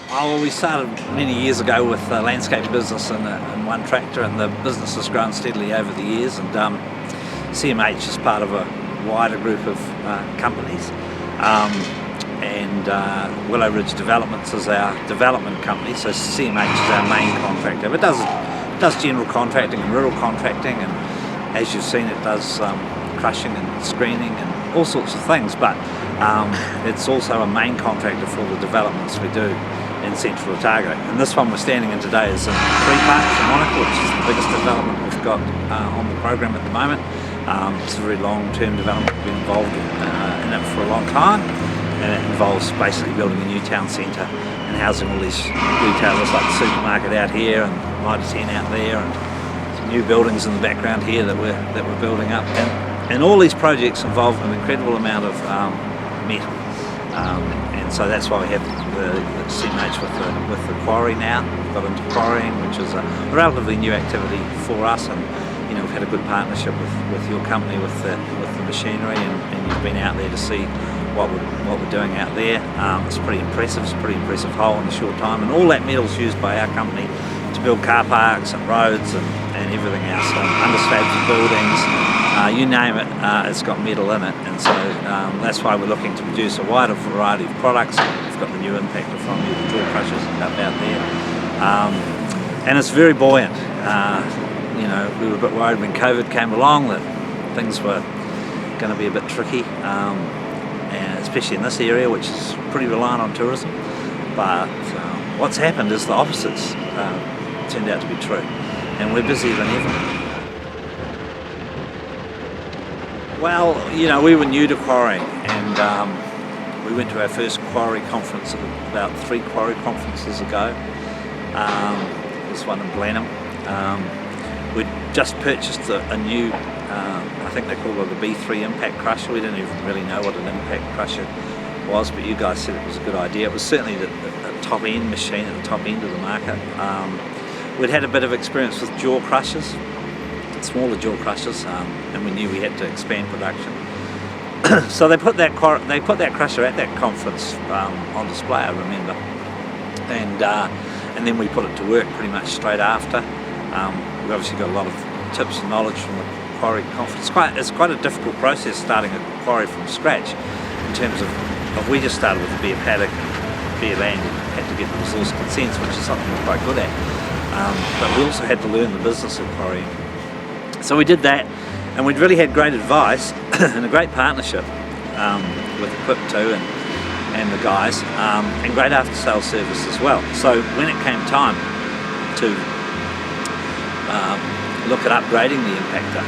Oh, we started many years ago with a landscape business and one tractor, and the business has grown steadily over the years. And CMH is part of a wider group of companies, and Willowridge Development is our development company. So CMH is our main contractor. It does general contracting and rural contracting, and as you've seen, it does crushing and screening and all sorts of things. But it's also a main contractor for the developments we do in central Otago. And this one we're standing in today is in 3 parks in Wanaka, which is the biggest development we've got on the program at the moment. It's a very long-term development. We've been involved in it for a long time, and it involves basically building a new town centre and housing all these retailers like the supermarket out here and Mitre 10 out there, and some new buildings in the background here that we're building up. And all these projects involve an incredible amount of metal. And so that's why we have the CMH with the quarry now. We've got into quarrying, which is a relatively new activity for us, and we've had a good partnership with your company with the machinery, and you've been out there to see what we're doing out there. It's pretty impressive. It's a pretty impressive hole in a short time, and all that metal's used by our company to build car parks and roads and everything else, underslabs of buildings. You name it, it's got metal in it, and so that's why we're looking to produce a wider variety of products. We've got the new impactor from you, the jaw crushers up out there, and it's very buoyant. We were a bit worried when COVID came along that things were going to be a bit tricky, and especially in this area, which is pretty reliant on tourism. But what's happened is the opposites turned out to be true, and we're busier than ever. Well, we were new to quarrying, and we went to our first quarry conference about 3 quarry conferences ago. There was one in Blenheim. We'd just purchased a new, I think they call it a B3 impact crusher. We didn't even really know what an impact crusher was, but you guys said it was a good idea. It was certainly the top end machine at the top end of the market. We'd had a bit of experience with jaw crushers, smaller jaw crushers, and we knew we had to expand production. So they put that crusher at that conference on display, I remember, and then we put it to work pretty much straight after. We obviously got a lot of tips and knowledge from the quarry conference. It's quite a difficult process starting a quarry from scratch, in terms of we just started with a bare paddock, bare land, and had to get the resource consents, which is something we're quite good at. But we also had to learn the business of quarrying. So we did that, and we'd really had great advice and a great partnership with Equip2 and the guys, and great after-sales service as well. So when it came time to look at upgrading the impactor,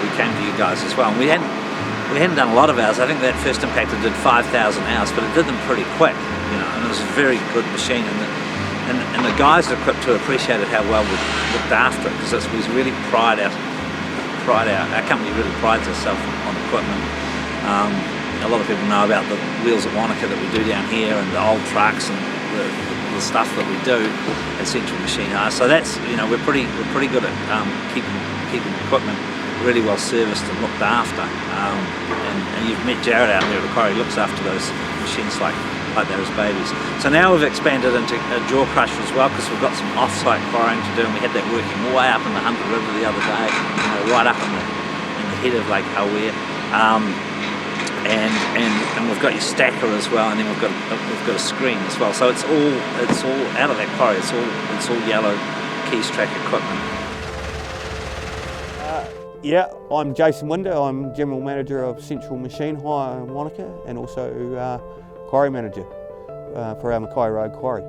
we came to you guys as well. And we hadn't done a lot of hours. I think that first impactor did 5,000 hours, but it did them pretty quick, and it was a very good machine. And the guys at Equip2 appreciated how well we looked after it, because we really our company really prides itself on equipment. A lot of people know about the wheels at Wanaka that we do down here, and the old trucks and the stuff that we do at Central Machine Hire. So that's we're pretty good at keeping equipment really well serviced and looked after. And you've met Jared out there at the quarry. He looks after those machines like they're his babies. So now we've expanded into a jaw crusher as well, because we've got some off-site quarrying to do, and we had that working way up in the Hunter River the other day, right up in the head of Lake Hawea. And we've got your stacker as well, and then we've got a screen as well. So it's all out of that quarry. It's all yellow Keys track equipment. Yeah, I'm Jason Winder. I'm General Manager of Central Machine Hire in Wanaka, and also Quarry Manager for our McKay Rd Quarry.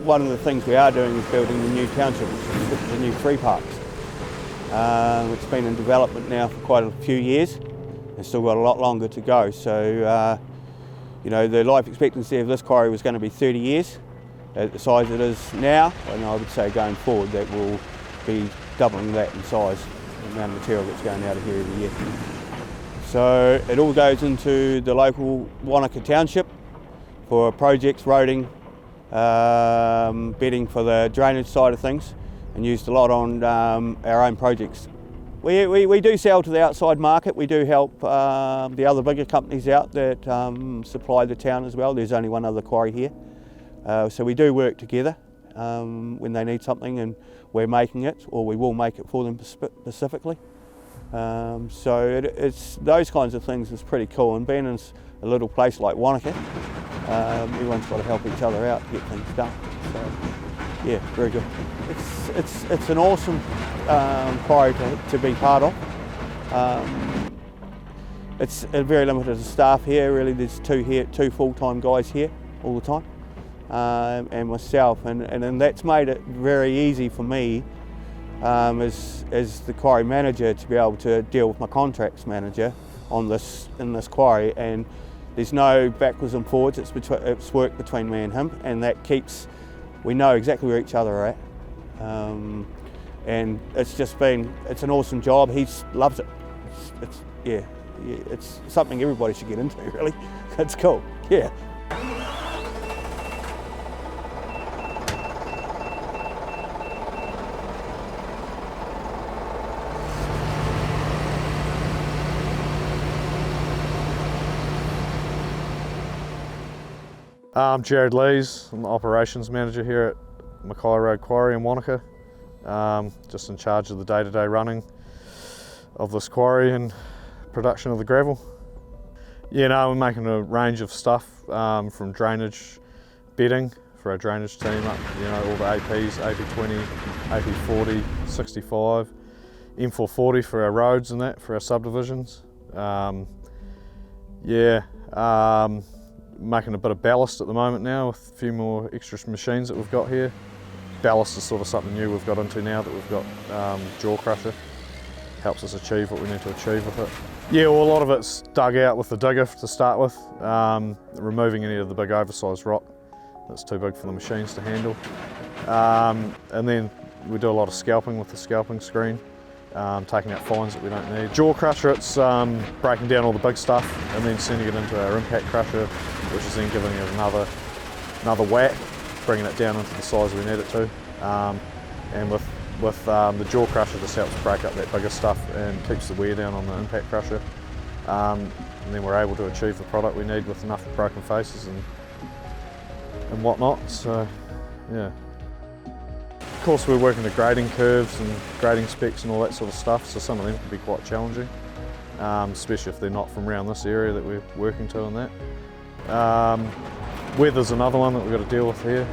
One of the things we are doing is building the new township, which is the new 3 parks. It's been in development now for quite a few years. It's still got a lot longer to go. So, the life expectancy of this quarry was going to be 30 years at the size it is now, and I would say going forward that will be doubling that in size, the amount of material that's going out of here every year. So it all goes into the local Wanaka township for projects, roading, bedding for the drainage side of things, and used a lot on our own projects. We do sell to the outside market. We do help the other bigger companies out that supply the town as well. There's only one other quarry here. So we do work together when they need something and we're making it, or we will make it for them specifically. So it's those kinds of things is pretty cool, and being in a little place like Wanaka, everyone's got to help each other out to get things done. So yeah, very good. It's an awesome quarry to be part of. It's very limited staff here. Really, there's two full-time guys here all the time, and myself, and that's made it very easy for me as the quarry manager to be able to deal with my contracts manager in this quarry, and there's no backwards and forwards. It's work between me and him, and that keeps, we know exactly where each other are at, and it's an awesome job. He loves it. It's something everybody should get into, really. It's cool, yeah. I'm Jared Lees. I'm the operations manager here at McKay Rd Quarry in Wanaka. Just in charge of the day-to-day running of this quarry and production of the gravel. Yeah, no, we're making a range of stuff from drainage bedding for our drainage team up, all the APs, AP20, AP40, 65, M440 for our roads and that, for our subdivisions. Making a bit of ballast at the moment now with a few more extra machines that we've got here. Ballast is sort of something new we've got into now that we've got jaw crusher. Helps us achieve what we need to achieve with it. Yeah, well, a lot of it's dug out with the digger to start with, removing any of the big oversized rock that's too big for the machines to handle. And then we do a lot of scalping with the scalping screen, taking out fines that we don't need. Jaw crusher, it's breaking down all the big stuff and then sending it into our impact crusher, which is then giving it another whack, bringing it down into the size we need it to. And with the jaw crusher, this helps break up that bigger stuff and keeps the wear down on the impact crusher. And then we're able to achieve the product we need with enough broken faces and whatnot. So, yeah. Of course, we're working the grading curves and grading specs and all that sort of stuff, so some of them can be quite challenging, especially if they're not from around this area that we're working to and that. Weather's another one that we've got to deal with here.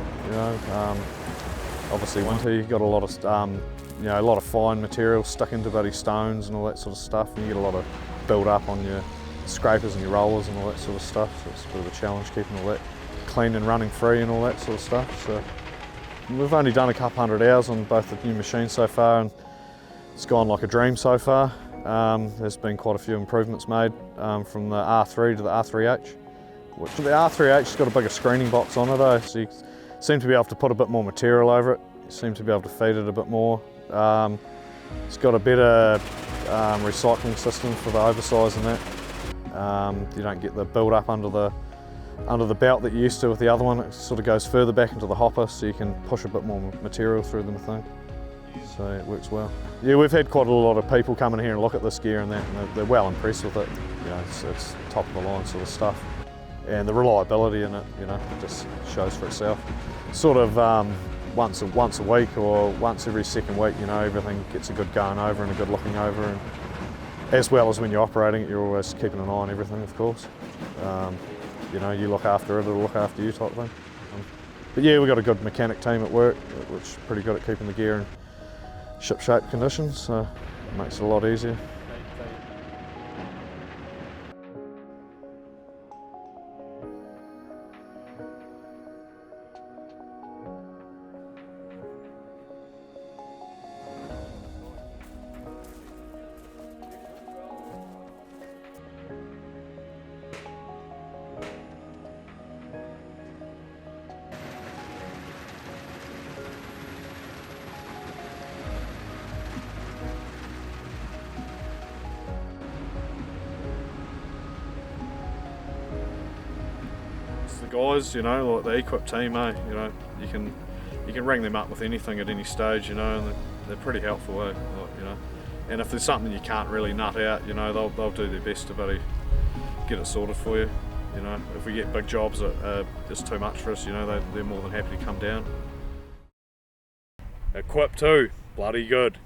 Obviously winter, you've got a lot of fine material stuck into bloody stones and all that sort of stuff, and you get a lot of build up on your scrapers and your rollers and all that sort of stuff, so it's a bit of a challenge keeping all that clean and running free and all that sort of stuff. So we've only done a couple hundred hours on both the new machines so far, and it's gone like a dream so far. There's been quite a few improvements made from the R3 to the R3H. The R3H's got a bigger screening box on it though, so you seem to be able to put a bit more material over it. You seem to be able to feed it a bit more. It's got a better recycling system for the oversize and that. You don't get the build up under the belt that you used to with the other one. It sort of goes further back into the hopper, so you can push a bit more material through the thing. So it works well. Yeah, we've had quite a lot of people come in here and look at this gear and that, and they're well impressed with it. It's top of the line sort of stuff. And the reliability in it, just shows for itself. Sort of once a week or once every second week, everything gets a good going over and a good looking over, and as well as when you're operating it, you're always keeping an eye on everything, of course. You look after it, it'll look after you type thing. But yeah, we've got a good mechanic team at work, which is pretty good at keeping the gear in ship-shape conditions, so it makes it a lot easier. The guys, like the equip team, you can ring them up with anything at any stage, and they're pretty helpful, and if there's something you can't really nut out, they'll do their best to get it sorted for you. You know, if we get big jobs that are just too much for us, you know, they're more than happy to come down. Equip too, bloody good.